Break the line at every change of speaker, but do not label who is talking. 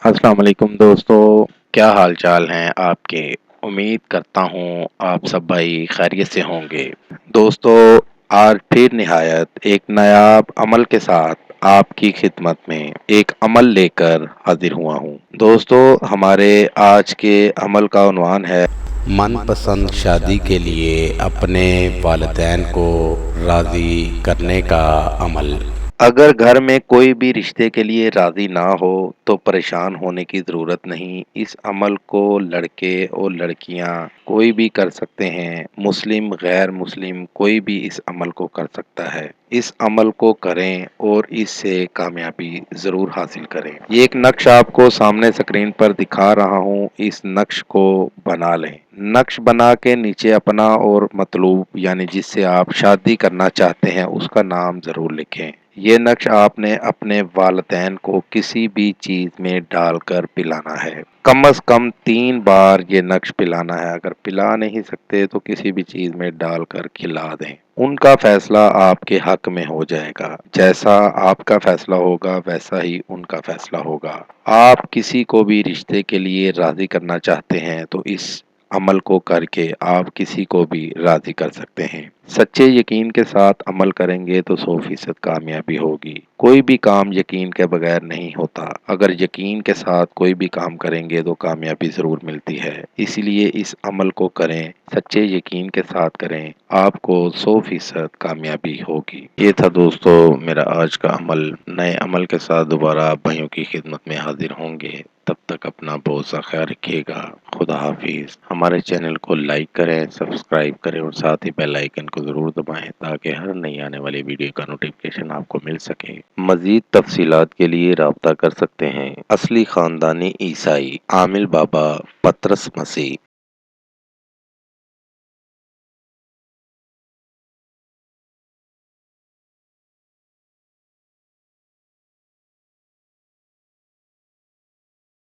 السلام علیکم دوستو، کیا حال چال ہیں آپ کے؟ امید کرتا ہوں آپ سب بھائی خیریت سے ہوں گے۔ دوستو، آج پھر نہایت ایک نایاب عمل کے ساتھ آپ کی خدمت میں ایک عمل لے کر حاضر ہوا ہوں۔ دوستو، ہمارے آج کے عمل کا عنوان ہے
من پسند شادی کے لیے اپنے والدین کو راضی کرنے کا عمل۔
اگر گھر میں کوئی بھی رشتے کے لیے راضی نہ ہو تو پریشان ہونے کی ضرورت نہیں۔ اس عمل کو لڑکے اور لڑکیاں کوئی بھی کر سکتے ہیں، مسلم غیر مسلم کوئی بھی اس عمل کو کر سکتا ہے۔ اس عمل کو کریں اور اس سے کامیابی ضرور حاصل کریں۔ یہ ایک نقش آپ کو سامنے سکرین پر دکھا رہا ہوں، اس نقش کو بنا لیں۔ نقش بنا کے نیچے اپنا اور مطلوب یعنی جس سے آپ شادی کرنا چاہتے ہیں اس کا نام ضرور لکھیں۔ یہ نقش آپ نے اپنے والدین کو کسی بھی چیز میں ڈال کر پلانا ہے۔ کم از کم 3 بار یہ نقش پلانا ہے۔ اگر پلا نہیں سکتے تو کسی بھی چیز میں ڈال کر کھلا دیں۔ ان کا فیصلہ آپ کے حق میں ہو جائے گا۔ جیسا آپ کا فیصلہ ہوگا ویسا ہی ان کا فیصلہ ہوگا۔ آپ کسی کو بھی رشتے کے لیے راضی کرنا چاہتے ہیں تو اس عمل کو کر کے آپ کسی کو بھی راضی کر سکتے ہیں۔ سچے یقین کے ساتھ عمل کریں گے تو 100% کامیابی ہوگی۔ کوئی بھی کام یقین کے بغیر نہیں ہوتا۔ اگر یقین کے ساتھ کوئی بھی کام کریں گے تو کامیابی ضرور ملتی ہے۔ اس لیے اس عمل کو کریں، سچے یقین کے ساتھ کریں، آپ کو 100% کامیابی ہوگی۔ یہ تھا دوستو میرا آج کا عمل۔ نئے عمل کے ساتھ دوبارہ آپ بھائیوں کی خدمت میں حاضر ہوں گے۔ تب تک اپنا بہت سا خیال رکھیے گا۔ خدا حافظ۔ ہمارے چینل کو لائک کریں، سبسکرائب کریں اور ساتھ ہی بیل آئیکن کو ضرور دبائیں تاکہ ہر نئی آنے والی ویڈیو کا نوٹیفکیشن آپ کو مل سکے۔ مزید تفصیلات کے لیے رابطہ کر سکتے ہیں۔ اصلی خاندانی عیسائی عامل بابا پطرس مسیح۔